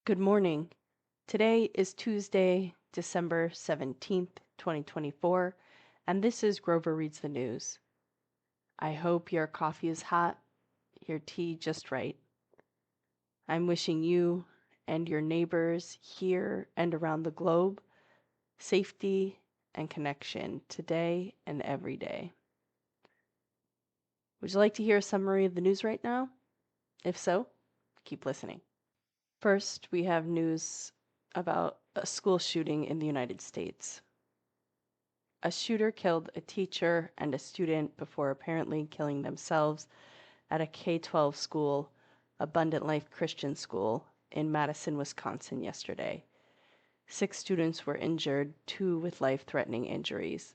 Good morning. Today is Tuesday, December 17th, 2024, and this is Grover Reads the News. I hope your coffee is hot, your tea just right. I'm wishing you and your neighbors here and around the globe safety and connection today and every day. Would you like to hear a summary of the news right now? If so, keep listening. First, we have news about a school shooting in the United States. A shooter killed a teacher and a student before apparently killing themselves at a K-12 school, Abundant Life Christian School, in Madison, Wisconsin yesterday. 6 students were injured, 2 with life-threatening injuries.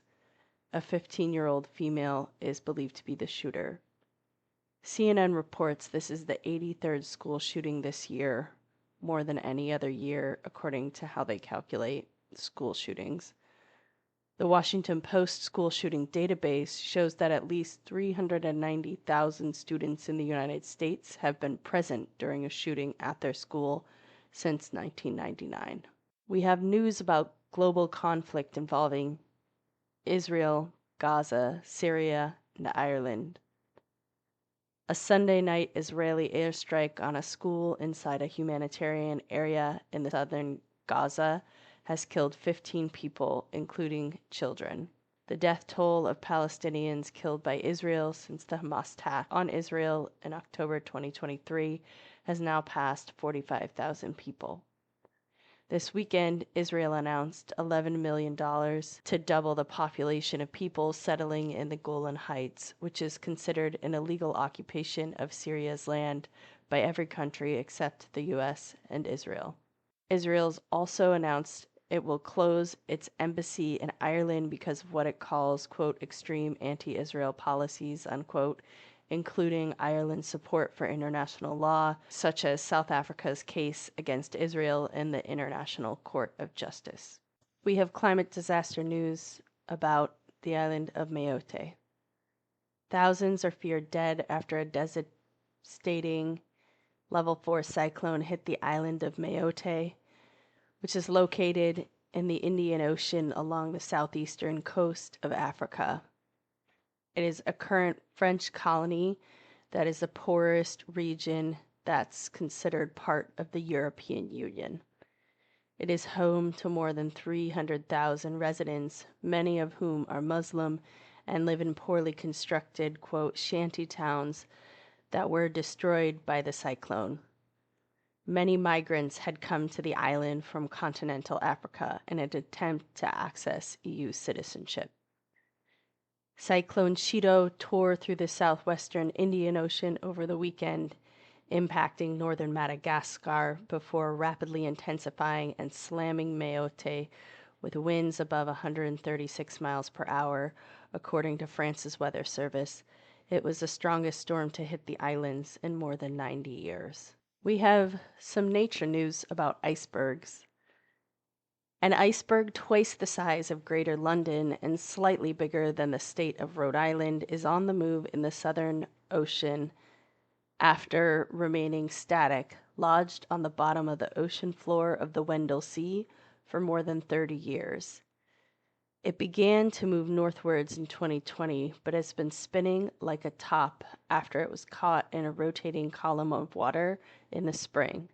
A 15-year-old female is believed to be the shooter. CNN reports this is the 83rd school shooting this year, more than any other year, according to how they calculate school shootings. The Washington Post school shooting database shows that at least 390,000 students in the United States have been present during a shooting at their school since 1999. We have news about global conflict involving Israel, Gaza, Syria, and Ireland. A Sunday night Israeli airstrike on a school inside a humanitarian area in the southern Gaza has killed 15 people, including children. The death toll of Palestinians killed by Israel since the Hamas attack on Israel in October 2023 has now passed 45,000 people. This weekend, Israel announced $11 million to double the population of people settling in the Golan Heights, which is considered an illegal occupation of Syria's land by every country except the US and Israel. Israel's also announced it will close its embassy in Ireland because of what it calls, quote, extreme anti-Israel policies, unquote, including Ireland's support for international law, such as South Africa's case against Israel in the International Court of Justice. We have climate disaster news about the island of Mayotte. Thousands are feared dead after a devastating level 4 cyclone hit the island of Mayotte, which is located in the Indian Ocean along the southeastern coast of Africa. It is a current French colony that is the poorest region that's considered part of the European Union. It is home to more than 300,000 residents, many of whom are Muslim and live in poorly constructed, quote, shanty towns that were destroyed by the cyclone. Many migrants had come to the island from continental Africa in an attempt to access EU citizenship. Cyclone Chido tore through the southwestern Indian Ocean over the weekend, impacting northern Madagascar before rapidly intensifying and slamming Mayotte with winds above 136 miles per hour, according to France's weather service. It was the strongest storm to hit the islands in more than 90 years. We have some nature news about icebergs. An iceberg twice the size of Greater London and slightly bigger than the state of Rhode Island is on the move in the Southern Ocean after remaining static, lodged on the bottom of the ocean floor of the Weddell Sea for more than 30 years. It began to move northwards in 2020, but has been spinning like a top after it was caught in a rotating column of water in the spring.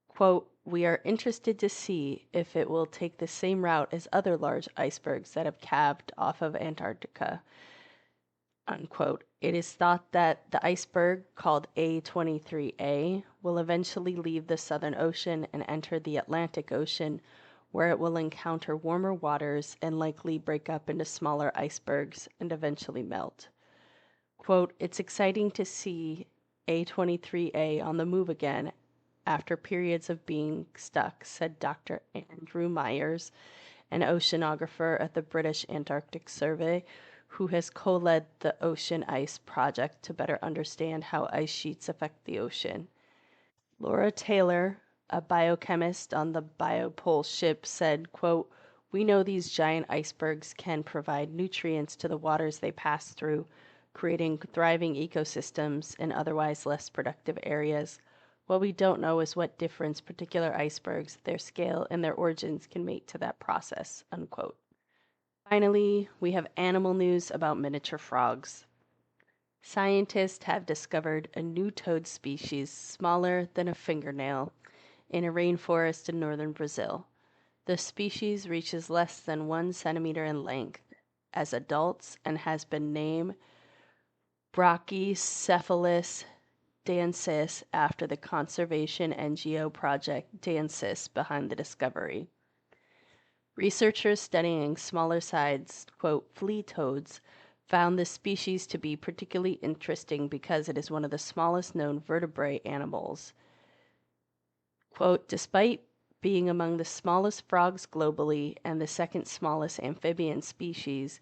Quote, we are interested to see if it will take the same route as other large icebergs that have calved off of Antarctica, unquote. It is thought that the iceberg, called A23A, will eventually leave the Southern Ocean and enter the Atlantic Ocean, where it will encounter warmer waters and likely break up into smaller icebergs and eventually melt. Quote, it's exciting to see A23A on the move again after periods of being stuck, said Dr. Andrew Myers, an oceanographer at the British Antarctic Survey, who has co-led the Ocean Ice Project to better understand how ice sheets affect the ocean. Laura Taylor, a biochemist on the Biopole ship, said, quote, we know these giant icebergs can provide nutrients to the waters they pass through, creating thriving ecosystems in otherwise less productive areas, What we don't know is what difference particular icebergs, their scale, and their origins can make to that process, unquote. Finally, we have animal news about miniature frogs. Scientists have discovered a new toad species smaller than a fingernail in a rainforest in northern Brazil. The species reaches less than 1 centimeter in length as adults and has been named Brachycephalus dancis after the conservation NGO project Dancis behind the discovery. Researchers studying smaller sized, quote, flea toads found this species to be particularly interesting because it is one of the smallest known vertebrate animals. Quote, despite being among the smallest frogs globally and the second smallest amphibian species,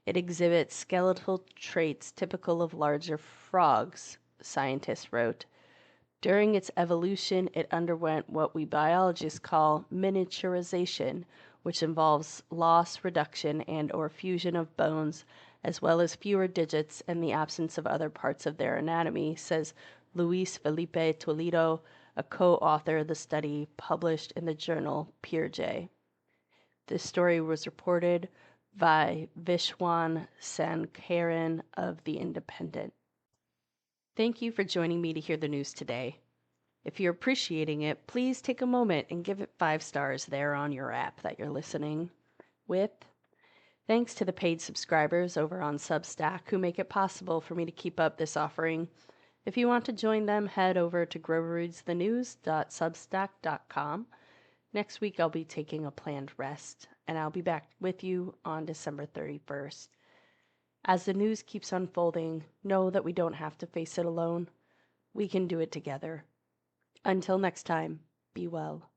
it exhibits skeletal traits typical of larger frogs, scientists wrote. During its evolution, it underwent what we biologists call miniaturization, which involves loss, reduction, and/or fusion of bones, as well as fewer digits and the absence of other parts of their anatomy, says Luis Felipe Toledo, a co-author of the study published in the journal PeerJ. This story was reported by Vishwan Sankaran of The Independent. Thank you for joining me to hear the news today. If you're appreciating it, please take a moment and give it 5 stars there on your app that you're listening with. Thanks to the paid subscribers over on Substack who make it possible for me to keep up this offering. If you want to join them, head over to groverootsthenews.substack.com. Next week, I'll be taking a planned rest, and I'll be back with you on December 31st. As the news keeps unfolding, know that we don't have to face it alone. We can do it together. Until next time, be well.